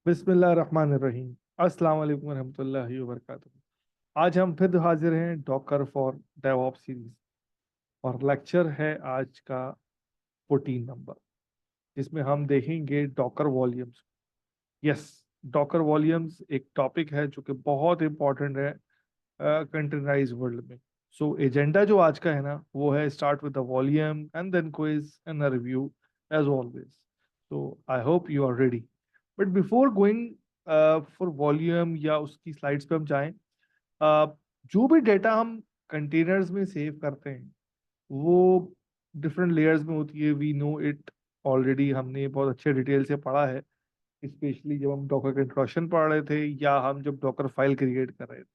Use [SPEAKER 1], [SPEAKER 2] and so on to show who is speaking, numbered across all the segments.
[SPEAKER 1] बिस्मिल्लाहिर्रहमानिर्रहीम। अस्सलाम वालेकुम रहमतुल्लाहि व बरकातुहू। आज हम फिर हाजिर हैं डॉकर फॉर डेवऑप्स सीरीज, और लेक्चर है आज का 14 नंबर, जिसमें हम देखेंगे Docker volumes. Yes, Docker volumes एक टॉपिक है जो कि बहुत इंपॉर्टेंट है कंटेनराइज वर्ल्ड में। सो एजेंडा जो आज का है ना, वो है start with the volume and then quiz and a review as always. So I hope you are ready. But before going for volume या उसकी स्लाइड्स पे हम जाएं, जो भी डेटा हम कंटेनर्स में सेव करते हैं वो डिफरेंट लेयर्स में होती है। वी नो इट ऑलरेडी, हमने बहुत अच्छे डिटेल से पढ़ा है, स्पेशली जब हम डॉकर का इंट्रोडक्शन पढ़ रहे थे या हम जब डॉकर फाइल क्रिएट कर रहे थे।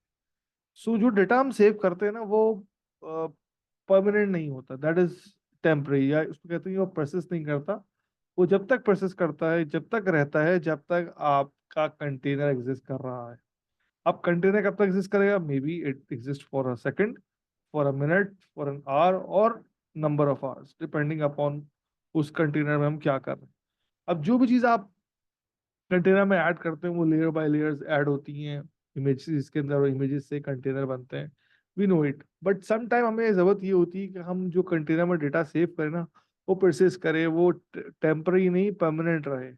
[SPEAKER 1] सो जो डेटा हम सेव करते हैं ना, वो परमानेंट नहीं होता, दैट इज टेम्परेरी, या उसको कहते हैं वो प्रोसेस नहीं करता। वो जब तक प्रोसेस करता है, जब तक रहता है, जब तक आपका कंटेनर एग्जिस्ट कर रहा है। अब कंटेनर कब तक एग्जिस्ट करेगा? May be it exist for a second, for a minute, for an hour, और number of hours, depending upon उस कंटेनर में हम क्या कर रहे हैं। अब जो भी चीज़ आप कंटेनर में ऐड करते हैं वो लेयर बाय लेयर्स ऐड होती हैं। इमेजेस के अंदर, और इमेजेस से कंटेनर बनते हैं। We know it, but some time हमें ज़रूरत ये होती है कि हम जो कंटेनर में डेटा सेव करें ना, वो परसिस्ट करे, वो टेम्पररी नहीं परमानेंट रहे,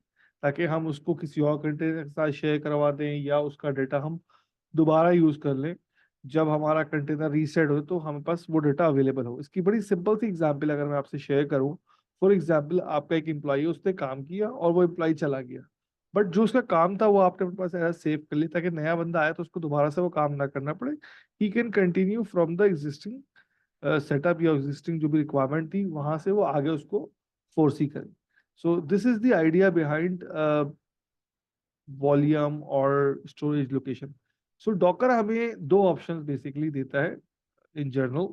[SPEAKER 1] ताकि हम उसको किसी और कंटेनर के साथ शेयर करवा दें या उसका डेटा हम दोबारा यूज़ कर लें। जब हमारा कंटेनर रीसेट हो तो हमारे पास वो डेटा अवेलेबल हो। इसकी बड़ी सिंपल सी एग्जांपल अगर मैं आपसे शेयर करूं, फॉर एग्जांपल आपका एक एम्प्लॉई है, उसने काम किया और वो एम्प्लॉई चला गया, बट जो उसका काम था वो आपने अपने पास ऐसा सेव कर लिया ताकि नया बंदा आया तो उसको दोबारा से वो काम ना करना पड़े। He can continue from the existing setup या एग्जिस्टिंग जो भी रिक्वायरमेंट थी वहां से वो आगे उसको फोर्स ही करे। So this is the idea behind volume और स्टोरेज लोकेशन। सो डॉकर हमें दो ऑप्शंस बेसिकली देता है इन जनरल।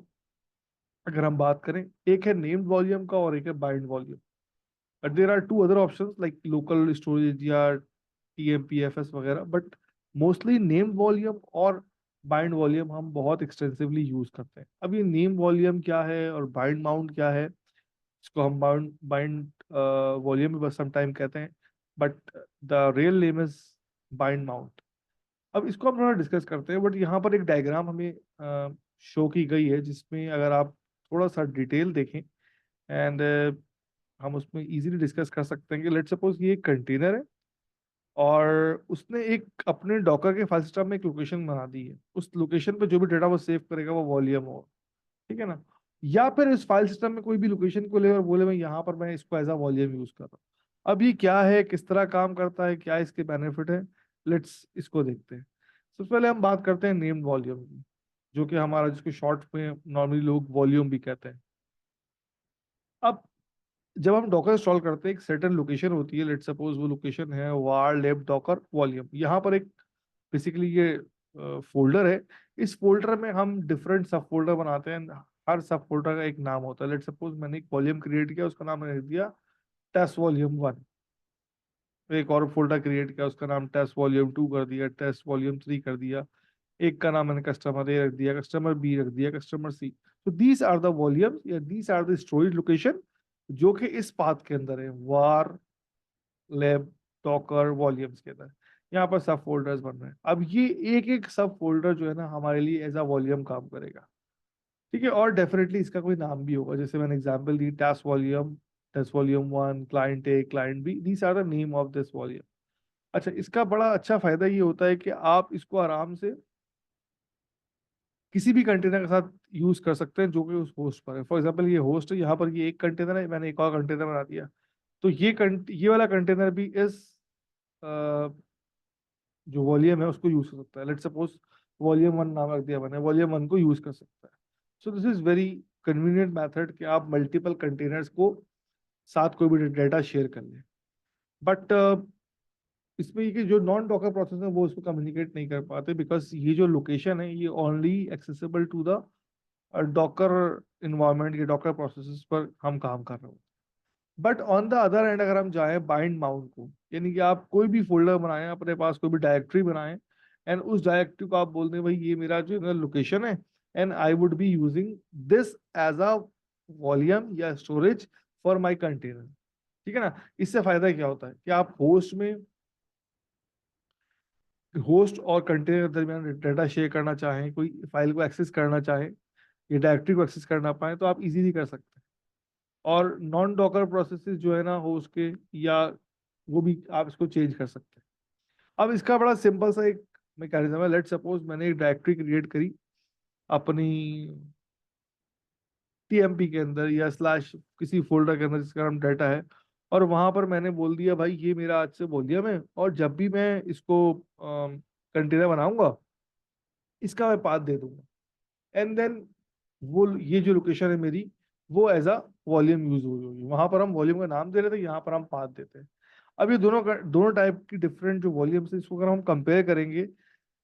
[SPEAKER 1] अगर हम बात करें, एक है नेम्ड वॉल्यूम का और एक है bind volume. But there are two other options like local storage या टीएमपीएफएस वगैरह, बट मोस्टली नेम्ड वॉल्यूम और बाइंड वॉल्यूम हम बहुत एक्सटेंसिवली यूज करते हैं। अब ये नेम वॉल्यूम क्या है और बाइंड माउंट क्या है, इसको हम बाइंड बाइंड वॉल्यूम भी बस सम टाइम कहते हैं, but the real name is bind mount. अब इसको हम थोड़ा डिस्कस करते हैं, बट यहाँ पर एक डायग्राम हमें शो की गई है, जिसमें अगर आप थोड़ा सा डिटेल देखें एंड हम उसमें इजीली डिस्कस कर सकते हैं कि लेट्स सपोज ये एक कंटेनर है और उसने एक अपने डॉकर के फाइल सिस्टम में एक लोकेशन बना दी है। उस लोकेशन पे जो भी डेटा वो सेव करेगा वो वॉल्यूम होगा, ठीक है ना। या फिर इस फाइल सिस्टम में कोई भी लोकेशन को ले और बोले मैं यहाँ पर मैं इसको एज अ वॉल्यूम यूज कर रहा हूँ। अब ये क्या है, किस तरह काम करता है, क्या इसके बेनिफिट है, लेट्स इसको देखते हैं। सबसे पहले हम बात करते हैं नेम्ड वॉल्यूम की, जो कि हमारा जिसको शॉर्ट में नॉर्मली लोग वॉल्यूम भी कहते हैं। अब जब हम डॉकर इंस्टॉल करते हैं, एक सर्टेन लोकेशन होती है, लेट सपोज वो लोकेशन है वार लेब डॉकर वॉल्यूम। यहाँ पर एक बेसिकली ये फोल्डर है। इस फोल्डर में हम डिफरेंट सब फोल्डर बनाते हैं। हर सब फोल्डर का एक नाम होता है। लेट सपोज मैंने एक वॉल्यूम क्रिएट किया, उसका नाम मैंने दिया टेस्ट वॉल्यूम 1। एक और फोल्डर क्रिएट किया, उसका नाम टेस्ट वॉल्यूम 2 कर दिया, टेस्ट वॉल्यूम 3 कर दिया। एक का नाम मैंने कस्टमर ए रख दिया, कस्टमर बी रख दिया, कस्टमर सी। तो दीज आर द वॉल्यूम्स या these are the storage location जो कि इस पाथ के अंदर है, वार लैब डॉकर वॉल्यूम्स के अंदर। यहाँ पर सब फोल्डर्स बन रहे हैं। अब ये एक एक सब फोल्डर जो है ना हमारे लिए एज अ वॉल्यूम काम करेगा, ठीक है। और डेफिनेटली इसका कोई नाम भी होगा, जैसे मैंने एग्जांपल दी test volume 1, client A, client B, these are the name of this volume. अच्छा, इसका बड़ा अच्छा फायदा ये होता है कि आप इसको आराम से किसी भी कंटेनर के साथ यूज कर सकते हैं जो कि उस होस्ट पर है। फॉर एग्जांपल ये होस्ट है, यहाँ पर ये एक कंटेनर है, मैंने एक और कंटेनर बना दिया, तो ये वाला कंटेनर भी इस जो वॉल्यूम है उसको यूज कर सकता है। लेट सपोज वॉल्यूम 1 नाम रख दिया मैंने, वॉल्यूम 1 को यूज कर सकता है। So this is very convenient method कि आप मल्टीपल कंटेनर्स को साथ कोई भी डेटा शेयर कर लें। बट इसमें ये कि जो नॉन डॉकर प्रोसेस है वो इसको कम्युनिकेट नहीं कर पाते, बिकॉज ये जो लोकेशन है ये only accessible to the Docker environment या डॉकर प्रोसेसेस पर हम काम कर रहे हो। But on the other end अगर हम जाएं बाइंड माउंट को, यानी कि आप कोई भी फोल्डर बनाएं, अपने पास कोई भी डायरेक्टरी बनाएं, एंड उस डायरेक्टरी को आप बोल दें भाई ये मेरा जो लोकेशन है, and I would be using this as a volume या स्टोरेज फॉर माई कंटेनर, ठीक है ना। इससे फायदा क्या होता है कि आप होस्ट में होस्ट और कंटेनर के दरमियान डाटा शेयर करना चाहें, कोई फाइल को एक्सेस करना चाहें या डायरेक्टरी को एक्सेस करना पाए, तो आप इजीली कर सकते हैं। और नॉन डॉकर प्रोसेसेस जो है ना होस्ट के, या वो भी आप इसको चेंज कर सकते हैं। अब इसका बड़ा सिंपल सा एक मैकेनिज्म है। लेट सपोज मैंने एक डायरेक्टरी क्रिएट करी अपनी टीएमपी के अंदर या स्लैश किसी फोल्डर के अंदर जिसका नाम डाटा है, और वहां पर मैंने बोल दिया भाई ये मेरा आज से वॉल्यूम है, और जब भी मैं इसको कंटेनर बनाऊंगा इसका मैं पाथ दे दूंगा, एंड देन वो ये जो लोकेशन है मेरी वो एज अ वॉल्यूम यूज हुई होगी। वहां पर हम वॉल्यूम का नाम दे रहे थे, यहाँ पर हम पाथ देते हैं। अब ये दोनों टाइप की डिफरेंट जो वॉल्यूम्स है, इसको अगर हम कंपेयर करेंगे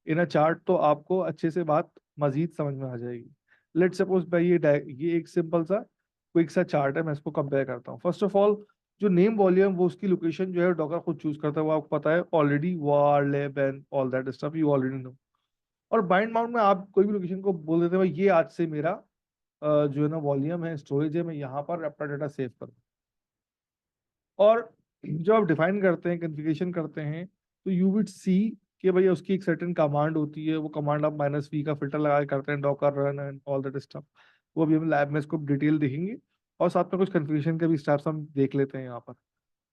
[SPEAKER 1] इन अ चार्ट, तो आपको अच्छे से बात मजीद समझ में आ जाएगी। लेट सपोज भाई ये एक सिंपल सा क्विक सा चार्ट है, मैं इसको कंपेयर करता हूँ। फर्स्ट ऑफ ऑल, जो नेम वॉल्यूम वो उसकी लोकेशन जो है डॉकर खुद चूज करता है, वो आपको पता है already, war lab and all that stuff you already know. और बाइंड माउंट में आप कोई भी लोकेशन को बोल देते हैं भाई ये आज से मेरा जो है ना वॉल्यूम है, स्टोरेज है, मैं यहाँ पर अपना डाटा सेव करूँ। और जब आप डिफाइन करते हैं, कॉन्फ़िगरेशन करते हैं, तो यू विड सी कि भैया उसकी एक सर्टेन कमांड होती है। वो कमांड आप -v का फिल्टर लगा के करते हैं, Docker run and all that stuff. वो अभी हम लैब में इसको डिटेल देखेंगे, और साथ में कुछ कॉन्फ़िगरेशन के भी स्टेप्स हम देख लेते हैं यहाँ पर।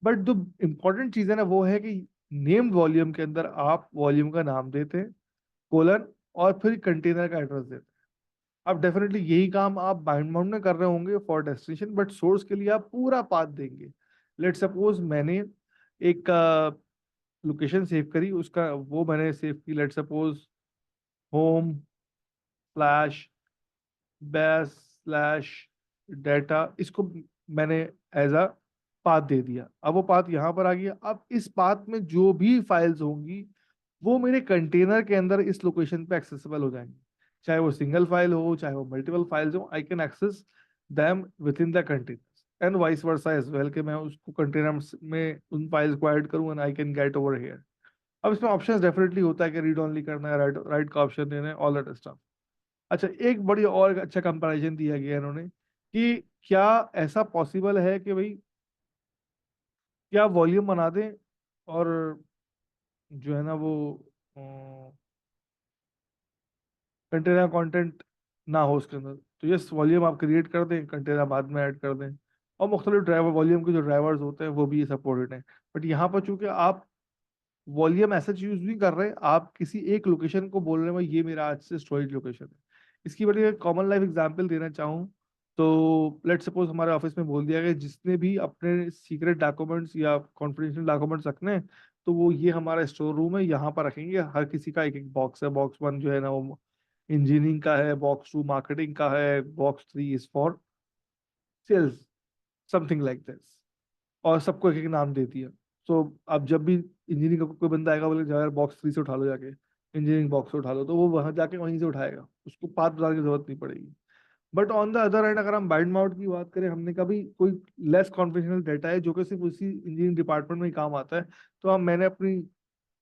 [SPEAKER 1] बट जो इम्पोर्टेंट चीज़ है ना वो है कि नेम्ड वॉल्यूम के अंदर आप वॉल्यूम का नाम देते हैं, कोलन, और फिर कंटेनर का एड्रेस देते हैं। अब डेफिनेटली यही काम आप बाइंड माउंट में कर रहे होंगे फॉर डेस्टिनेशन, बट सोर्स के लिए आप पूरा पाथ देंगे। लेट सपोज मैंने एक लोकेशन सेव करी, उसका वो मैंने सेव की let suppose home slash base slash data, इसको मैंने एज अ पाथ दे दिया। अब वो पाथ यहाँ पर आ गया। अब इस पाथ में जो भी फाइल्स होंगी वो मेरे कंटेनर के अंदर इस लोकेशन पे एक्सेसिबल हो जाएंगी, चाहे वो सिंगल फाइल हो चाहे वो मल्टीपल फाइल्स हो। I can access them within the container and vice versa as well, कि मैं उसको कंटेनर में उन फाइल्स को ऐड करूँ and I can get over here. अब इसमें ऑप्शंस डेफिनेटली होता है कि रीड ओनली करना है, राइट राइट का ऑप्शन देना है, ऑल दैट स्टफ। अच्छा, एक बड़ी और अच्छा कंपैरिजन दिया गया है इन्होंने कि क्या ऐसा पॉसिबल है कि भाई क्या वॉल्यूम बना दें और जो है ना वो कंटेनर कंटेंट ना हो उसके अंदर। तो यस, वॉल्यूम आप क्रिएट कर दें, कंटेनर बाद में ऐड कर दें, और मुख्तलिफ ड्राइवर वॉल्यूम के जो ड्राइवर्स होते हैं वो भी सपोर्टेड हैं। बट यहाँ पर चूंकि आप वॉल्यूम ऐसा यूज नहीं कर रहे, आप किसी एक लोकेशन को बोल रहे हैं ये मेरा आज से स्टोरेज लोकेशन है। इसकी बड़ी एक कॉमन लाइफ एग्जांपल देना चाहूँ तो लेट सपोज हमारे ऑफिस में बोल दिया गया जिसने भी अपने सीक्रेट डॉक्यूमेंट्स या कॉन्फिडेंशियल डॉक्यूमेंट्स रखने हैं, तो वो ये हमारा स्टोर रूम है, यहाँ पर रखेंगे। हर किसी का एक एक बॉक्स है। बॉक्स 1 जो है ना वो इंजीनियरिंग का है, बॉक्स 2 मार्केटिंग का है, box 3 is for sales, something like this. और सबको एक एक नाम दे दिया। सो अब जब भी इंजीनियरिंग का कोई बंदा आएगा बोले यार बॉक्स 3 से उठा लो, जाके इंजीनियरिंग बॉक्स से उठा लो, तो वो वहां जाके वहीं से उठाएगा, उसको पाथ बताने की जरूरत नहीं पड़ेगी। But on the other end अगर हम बाइंड माउंट की बात करें, हमने कभी कोई लेस कॉन्फिडेंशियल डाटा है जो कि सिर्फ उसी इंजीनियरिंग डिपार्टमेंट में ही काम आता है, तो हम मैंने अपनी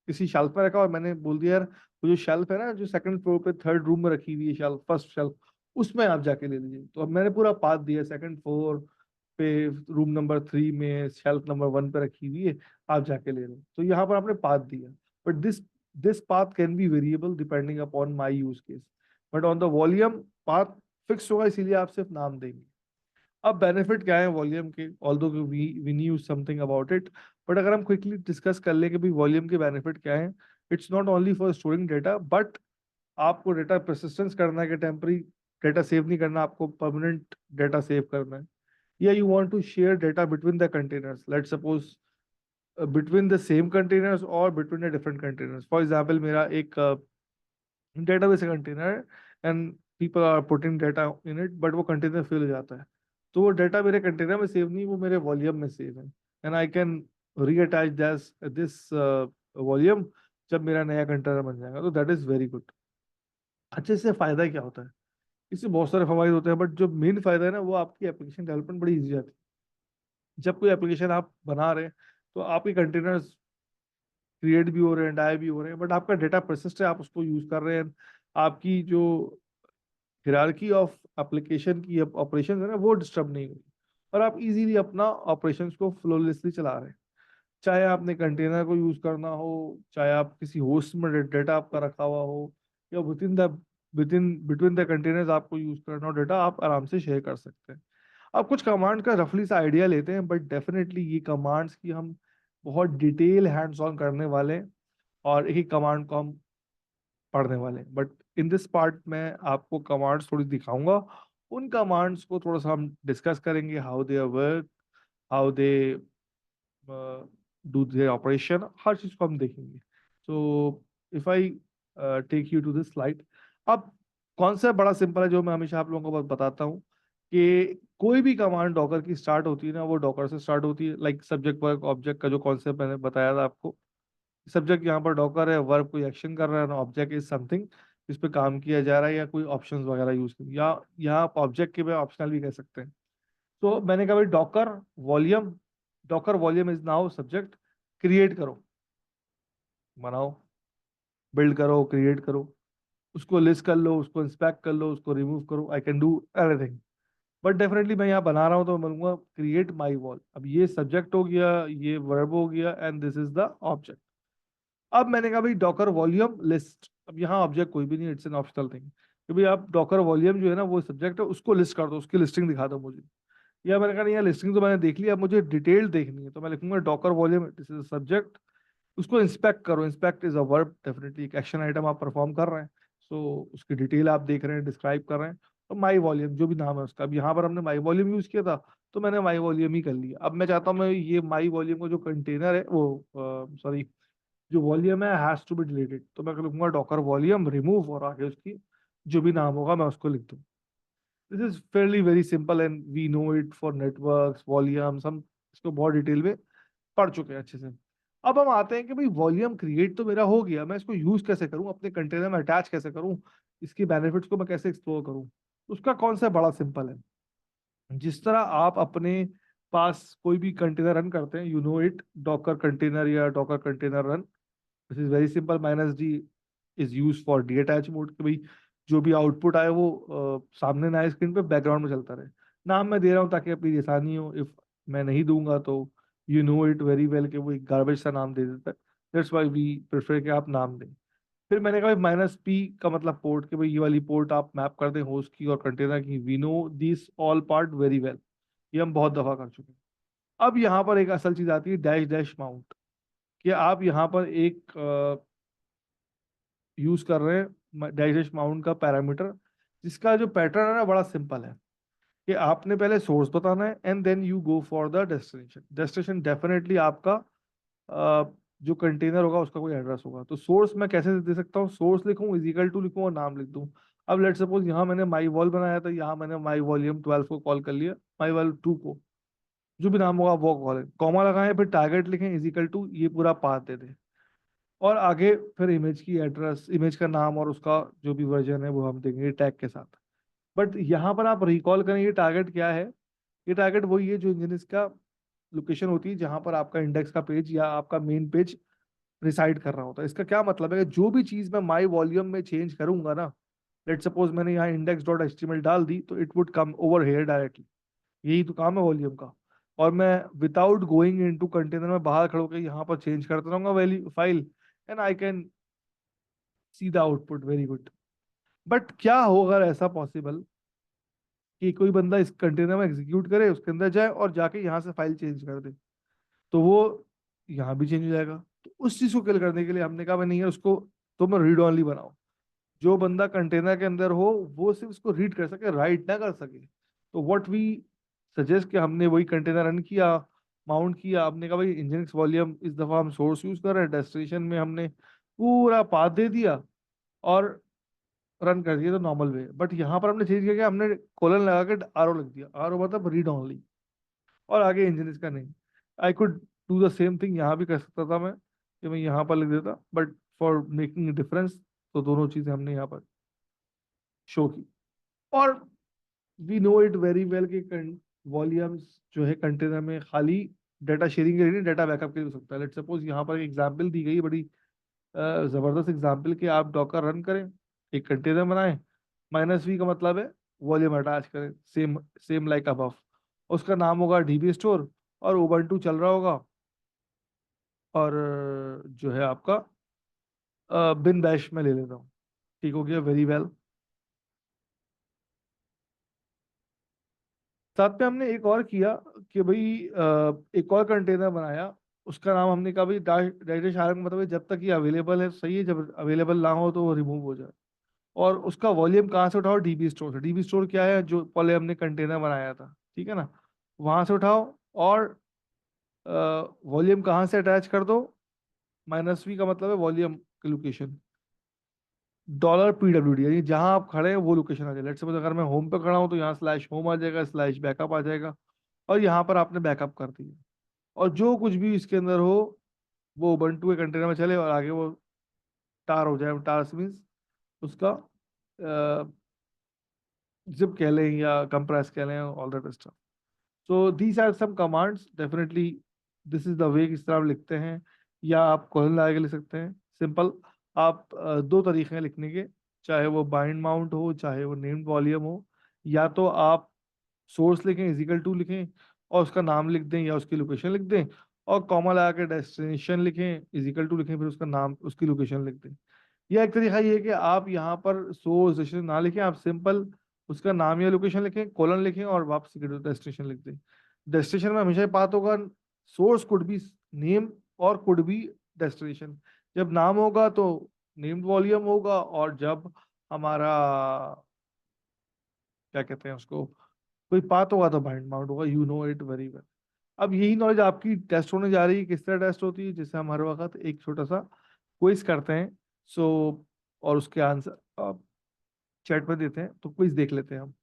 [SPEAKER 1] किसी शेल्फ में रखा और मैंने बोल दिया यार वो जो शेल्फ है ना जो सेकंड फ्लोर पे थर्ड रूम में रखी हुई है शेल्फ, फर्स्ट शेल्फ, उसमें आप जाके ले लीजिए। तो अब मैंने पूरा पाथ दिया, सेकंड फ्लोर पे रूम नंबर 3 में शेल्फ नंबर 1 पे रखी हुई है, आप जाके ले लो। तो यहाँ पर आपने पाथ दिया। But this path can be variable depending upon my use case, but on the volume path fix होगा, इसीलिए आप सिर्फ नाम देंगे। अब बेनिफिट क्या है वॉल्यूम के, although we knew something about it, but अगर हम क्विकली डिस्कस कर ले कि भाई वॉल्यूम के बेनिफिट क्या है। It's not only for storing data, but आपको डेटा परसिस्टेंस करना है कि टेम्पररी डेटा सेव नहीं करना, आपको परमानेंट डेटा सेव करना है। या you want to share data between the containers, let suppose between the same containers और between the different containers. For example मेरा एक database container and people are putting data in it, but वो container fill हो जाता है, तो वो data मेरे कंटेनर में सेव नहीं, वो मेरे वॉल्यूम में सेव है, and I can रीअटैच this volume जब मेरा नया कंटेनर बन जाएगा। तो दैट इज वेरी गुड। अच्छे से फायदा क्या होता है, इससे बहुत सारे फवाइद होते हैं, बट जो मेन फायदा है ना वो आपकी एप्लीकेशन डेवलपमेंट बड़ी ईजी जाती है। जब कोई एप्लीकेशन आप बना रहे हैं तो आपके कंटेनर्स क्रिएट भी हो रहे हैं, डाई भी हो रहे हैं, बट आपका डेटा परसिस्ट है, आप उसको यूज कर रहे हैं। आपकी जो हिरार्की ऑफ एप्लीकेशन की ऑपरेशन है ना वो डिस्टर्ब नहीं हुई, और आप इजीली अपना ऑपरेशंस को फ्लोलेसली चला रहे हैं। चाहे आपने कंटेनर को यूज करना हो, चाहे आप किसी होस्ट में डेटा आपका रखा हुआ हो, या with in between the containers आपको यूज करना हो डेटा, आप आराम से शेयर कर सकते हैं। अब कुछ कमांड का रफली सा आइडिया लेते हैं, बट डेफिनेटली ये कमांड्स की हम बहुत डिटेल हैंड्स ऑन करने वाले हैं, और एक ही कमांड को हम पढ़ने वाले हैं। बट इन दिस पार्ट में आपको कमांड्स थोड़ी दिखाऊंगा, उन कमांड्स को थोड़ा सा हम डिस्कस करेंगे, how they work, how they do their operation, हर चीज को हम देखेंगे। So if I take you to this slide. अब कॉन्सेप्ट बड़ा सिंपल है, जो मैं हमेशा आप लोगों को बताता हूँ कि कोई भी कमांड डॉकर की स्टार्ट होती है ना, वो डॉकर से स्टार्ट होती है। लाइक सब्जेक्ट वर्ब ऑब्जेक्ट का जो कॉन्सेप्ट मैंने बताया था आपको, सब्जेक्ट यहाँ पर डॉकर है, वर्ब कोई एक्शन कर रहा है, ऑब्जेक्ट इज समथिंग जिस पे काम किया जा रहा है, या कोई ऑप्शंस वगैरह यूज कर, या यहाँ आप ऑब्जेक्ट के में ऑप्शनल भी कह सकते हैं। तो मैंने कहा भाई Docker volume is now subject, create करो, बनाओ, बिल्ड करो, क्रिएट करो, उसको लिस्ट कर लो, उसको इंस्पेक्ट कर लो, उसको रिमूव करो, I can do everything. But definitely मैं यहाँ बना रहा हूँ तो मैं बोलूंगा क्रिएट माई वॉल। अब ये सब्जेक्ट हो गया, ये वर्ब हो गया, and this is the object. अब मैंने कहा भाई डॉकर वॉल्यूम लिस्ट, अब यहाँ ऑब्जेक्ट कोई भी नहीं, इट्स एन ऑप्शनल थिंग, कि भाई आप डॉकर वॉल्यूम जो है ना, वो सब्जेक्ट है, उसको लिस्ट कर दो, उसकी लिस्टिंग दिखा दो मुझे। या मैंने कहा नहीं यार, लिस्टिंग तो मैंने देख लिया, अब मुझे डिटेल देखनी है, तो मैं लिखूंगा Docker volume, this is subject, उसको इंस्पेक्ट करो। Inspect is a verb, definitely एक एक्शन आइटम आप परफॉर्म कर रहे हैं, सो उसकी डिटेल आप देख रहे हैं, डिस्क्राइब कर रहे हैं। तो माई वॉल्यूम जो भी नाम है उसका, अब यहाँ पर हमने माई वॉल्यूम यूज किया था, तो मैंने माई वॉल्यूम ही कर लिया। अब मैं चाहता हूँ मैं ये माई वॉल्यूम को जो कंटेनर है वो, सॉरी, जो वॉल्यूम है हैज टू बी डिलीटेड, तो मैं लिखूंगा डॉकर वॉल्यूम रिमूव, और आगे उसकी जो भी नाम होगा मैं उसको लिख दूँ। This is fairly very simple and we know it for networks volumes, हम इसको बहुत डिटेल में पढ़ चुके हैं अच्छे से। अब हम आते हैं कि भाई वॉल्यूम क्रिएट तो मेरा हो गया, मैं इसको यूज कैसे करूं, अपने कंटेनर में अटैच कैसे करूं, इसकी बेनिफिट्स को मैं कैसे एक्सप्लोर करूं। उसका कॉन्सेप्ट बड़ा सिंपल है। जिस तरह आप अपने पास कोई भी कंटेनर रन करते हैं, you know it, docker container या docker container run, this is very simple, minus D is use for detach mode, कि भाई जो भी आउटपुट आए वो सामने ना आए स्क्रीन पे, बैकग्राउंड में चलता रहे। नाम मैं दे रहा हूँ ताकि अपनी आसानी हो, इफ मैं नहीं दूंगा तो you know it very well कि वो एक गार्बेज सा नाम दे देता है, दैट्स व्हाई वी प्रेफर कि आप नाम दें। फिर मैंने कहा माइनस पी का मतलब पोर्ट, कि भाई ये वाली पोर्ट आप मैप कर दें होस्ट की और कंटेनर की, we know this all part very well, ये हम बहुत दफा कर चुके हैं। अब यहाँ पर एक असल चीज आती है, डैश डैश माउंट, कि आप यहाँ पर एक यूज कर रहे हैं डैश डैश माउंट का पैरामीटर, जिसका जो पैटर्न है ना बड़ा सिंपल है, कि आपने पहले सोर्स बताना है and then you go for the destination. Destination definitely आपका जो कंटेनर होगा उसका कोई एड्रेस होगा। तो सोर्स मैं कैसे दे सकता हूँ, सोर्स लिखूँ, इज इक्वल टू लिखूँ और नाम लिख दूँ। अब लेट सपोज यहाँ मैंने माई वॉल बनाया था, यहाँ मैंने माई वॉल्यूम 12 को कॉल कर लिया, माई वॉल्यूम 2 को, जो भी नाम होगा वो कॉल है, कॉमा लगाएं, फिर टारगेट लिखें, इज इक्वल टू, ये पूरा पाथ दे दें, और आगे फिर इमेज की एड्रेस, इमेज का नाम और उसका जो भी वर्जन है वो हम देंगे टैग के साथ। बट यहाँ पर आप रिकॉल करें, ये टारगेट क्या है, ये टारगेट वही है जो इंजन का लोकेशन होती है, जहां पर आपका इंडेक्स का पेज या आपका मेन पेज रिसाइड कर रहा होता है। इसका क्या मतलब है कि जो भी चीज मैं माई वॉल्यूम में चेंज करूंगा ना, लेट सपोज मैंने यहाँ इंडेक्स डॉट एचटीएमएल डाल दी, तो it would come over here directly, यही तो काम है वॉल्यूम का। और मैं विदाउट गोइंग इनटू कंटेनर में बाहर खड़े होकर यहाँ पर चेंज करता रहूंगा value file, and I can see the output very good. But क्या हो अगर ऐसा पॉसिबल कि कोई बंदा इस कंटेनर में एग्जीक्यूट करे, उसके अंदर जाए और जाके यहाँ से फाइल चेंज कर दे, तो वो यहाँ भी चेंज हो जाएगा। तो उस चीज को किल करने के लिए हमने कहा भाई नहीं है, उसको तुम रीड ऑनली बनाओ, जो बंदा कंटेनर के अंदर हो वो सिर्फ उसको रीड कर सके, राइट ना कर सके। तो व्हाट वी सजेस्ट, कि हमने वही कंटेनर रन किया, माउंट किया, हमने कहा भाई इंजन वॉल्यूम, इस दफा हम सोर्स यूज कर रहे हैं, डेस्टिनेशन में हमने पूरा पाथ दे दिया और रन कर दिया, तो नॉर्मल वे। बट यहाँ पर हमने चेंज किया कि हमने कोलन लगा के आरओ लिख दिया, आरओ मतलब रीड ओनली, और आगे इंजन इसका नहीं। I could do the same thing, यहाँ भी कर सकता था मैं, कि मैं यहाँ पर लिख देता, बट फॉर मेकिंग डिफरेंस तो दोनों चीजें हमने यहाँ पर शो की। और we know it very well कि वॉल्यूम्स जो है कंटेनर में खाली डाटा शेयरिंग के लिए नहीं, डाटा बैकअप के लिए हो सकता है। लेट सपोज यहाँ पर एक एग्जांपल दी गई, बड़ी जबरदस्त एग्जांपल, कि आप डॉकर रन करें, एक कंटेनर बनाएं, माइनस वी का मतलब है वॉल्यूम अटैच करें, सेम सेम लाइक अबव, उसका नाम होगा डीबी स्टोर, और उबंटू चल रहा होगा, और जो है आपका बिन बैश में ले लेता हूँ। ठीक हो गया, वेरी वेल। साथ में हमने एक और किया कि भाई एक और कंटेनर बनाया, उसका नाम हमने कहा भाई डायरेक्ट शार्क, मतलब है जब तक ये अवेलेबल है सही है, जब अवेलेबल ना हो तो वो रिमूव हो जाए। और उसका वॉल्यूम कहाँ से उठाओ? डीबी स्टोर से। डीबी स्टोर क्या है? जो पहले हमने कंटेनर बनाया था, ठीक है ना, वहां से उठाओ। और वॉल्यूम कहाँ से अटैच कर दो? माइनस वी का मतलब है वॉल्यूम की लोकेशन, $PWD, यानी जहां आप खड़े हैं वो लोकेशन आ जाएगा। लेट्स सपोज अगर मैं होम पे खड़ा हूँ तो यहाँ स्लैश होम आ जाएगा, स्लैश बैकअप आ जाएगा, और यहाँ पर आपने बैकअप कर दिया। और जो कुछ भी इसके अंदर हो वो उबंटू के कंटेनर में चले, और आगे वो टार हो जाए। टार मीन्स उसका जिप कह लें या कंप्रेस कह लें, all that stuff. So these are some commands, definitely this is the way किस तरह आप लिखते हैं, या आप कॉलन लगा के लिख सकते हैं सिंपल। आप दो तरीके हैं लिखने के, चाहे वो बाइंड माउंट हो, चाहे वो नेम्ड वॉल्यूम हो। या तो आप सोर्स लिखें, इजिकल टू लिखें और उसका नाम लिख दें या उसकी लोकेशन लिख दें, और कॉमा लगा के डेस्टिनेशन लिखें, इजिकल टू लिखें, फिर उसका नाम उसकी लोकेशन लिख दें। या एक तरीका ये है कि आप यहाँ पर सोर्स डेस्टिनेशन ना लिखें, आप सिंपल उसका नाम या लोकेशन लिखें, कॉलन लिखें और वापस डेस्टिनेशन लिख दें। डेस्टिनेशन में हमेशा बात होगा, सोर्स कुड बी नेम और कुड बी डेस्टिनेशन। जब नाम होगा तो नेम्ड वॉल्यूम होगा, और जब हमारा क्या कहते हैं उसको, कोई पाथ होगा तो बाइंड माउंट होगा। You know it very well. अब यही नॉलेज आपकी टेस्ट होने जा रही है। किस तरह टेस्ट होती है? जिससे हम हर वक्त एक छोटा सा क्विज करते हैं। सो और उसके आंसर आप चैट में देते हैं, तो क्विज देख लेते हैं हम।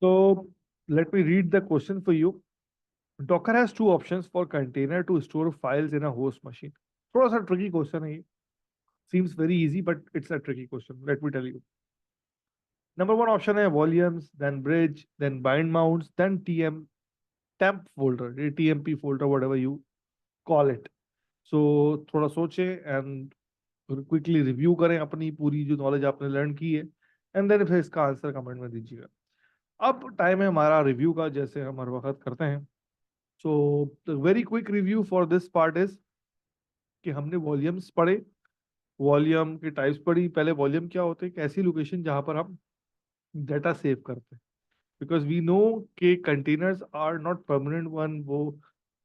[SPEAKER 1] तो let me read the question for you. Docker has two options for container to store files in a host machine. थोड़ा सा tricky question है ये. Seems very easy, but it's a tricky question. Let me tell you. Number one option है volumes, then bridge, then bind mounts, then temp folder, TMP folder, whatever you call it. So थोड़ा सोचें and quickly review करें अपनी पूरी जो knowledge आपने learn की है, एंड देन फिर इसका आंसर कमेंट में दीजिएगा। अब टाइम है हमारा रिव्यू का, जैसे हम हर वक्त करते हैं। So the very quick review for this part is कि हमने वॉल्यूम्स पढ़े, वॉल्यूम की टाइप्स पढ़ी। पहले वॉल्यूम क्या होते हैं? एक ऐसी लोकेशन जहां पर हम डाटा सेव करते हैं, बिकॉज वी नो के containers are not permanent one, वो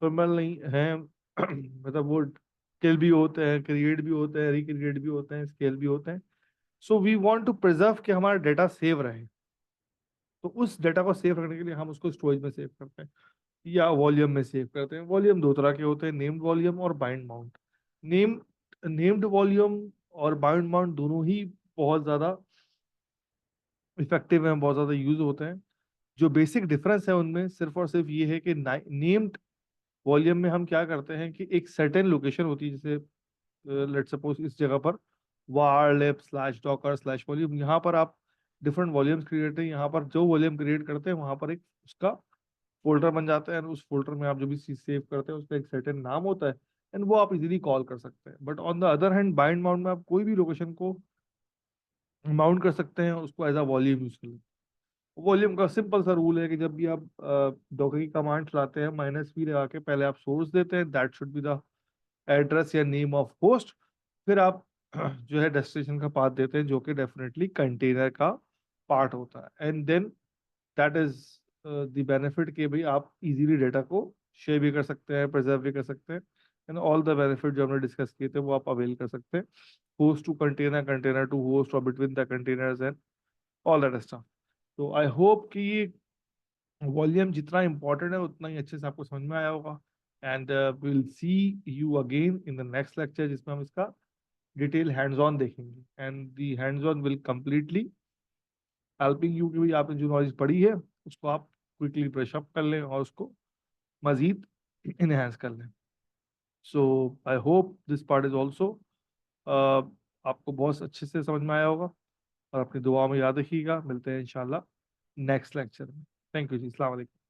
[SPEAKER 1] परमानेंट नहीं है। मतलब वो किल भी होते हैं, क्रिएट भी होते हैं, रिक्रिएट भी होते हैं, स्केल भी होते हैं। So we want to preserve कि हमारा डेटा सेव रहे। तो उस डेटा को सेव रखने के लिए हम उसको स्टोरेज में सेव करते हैं या वॉल्यूम में सेव करते हैं। वॉल्यूम दो तरह के होते हैं, नेम्ड वॉल्यूम और bind mount. Name named volume और बाइंड माउंट दोनों ही बहुत ज़्यादा इफेक्टिव हैं, बहुत ज़्यादा यूज होते हैं। जो बेसिक डिफरेंस है उनमें सिर्फ और सिर्फ ये है कि नेम्ड वॉल्यूम में हम क्या करते हैं कि एक सर्टेन लोकेशन होती है, जैसे लेट सपोज इस जगह पर var lib slash Docker slash volume, यहाँ पर आप डिफरेंट वॉल्यूम्स क्रिएट हैं। यहाँ पर जो वॉल्यूम क्रिएट करते हैं वहाँ पर एक उसका फोल्डर बन जाता है, and उस फोल्डर में आप जो भी चीज सेव करते हैं उसका एक सर्टेन नाम होता है, एंड वो आप इजीली कॉल कर सकते हैं। But on the other hand bind mount में आप कोई भी लोकेशन को माउंट कर सकते हैं, उसको एज अ वॉल्यूम यूज कर लें। वॉल्यूम का सिंपल सा रूल है कि जब भी आप डॉकर की कमांड चलाते हैं, -v लगा के पहले आप सोर्स देते हैं, that should be the address या नेम ऑफ होस्ट। फिर आप जो है डेस्टिनेशन का पाथ देते हैं, जो कि डेफिनेटली कंटेनर का पार्ट होता है, and then that is the benefit कि भाई आप इजीली डेटा को शेयर भी कर सकते हैं, प्रिजर्व भी कर सकते हैं, एंड ऑल द बेनिफिट जो हमने डिस्कस किए थे वो आप अवेल कर सकते हैं, host to container, container to host, और between the containers and all that stuff. तो आई होप कि ये वॉल्यूम जितना इंपॉर्टेंट है उतना ही अच्छे से आपको समझ में आया होगा। And will see you again in the next lecture, जिसमें हम इसका डिटेल हैंड्स ऑन देखेंगे, and the hands on will completely helping you कि भाई आपने जो नॉलेज पढ़ी है उसको आप क्विकली ब्रश अप कर लें और उसको मजीद इनहेंस कर लें। So I hope this part is also आपको बहुत अच्छे से समझ में आया होगा, और अपनी दुआ में याद रखिएगा। मिलते हैं इंशाल्लाह नेक्स्ट लेक्चर में। थैंक यू जी, अस्सलाम वालेकुम।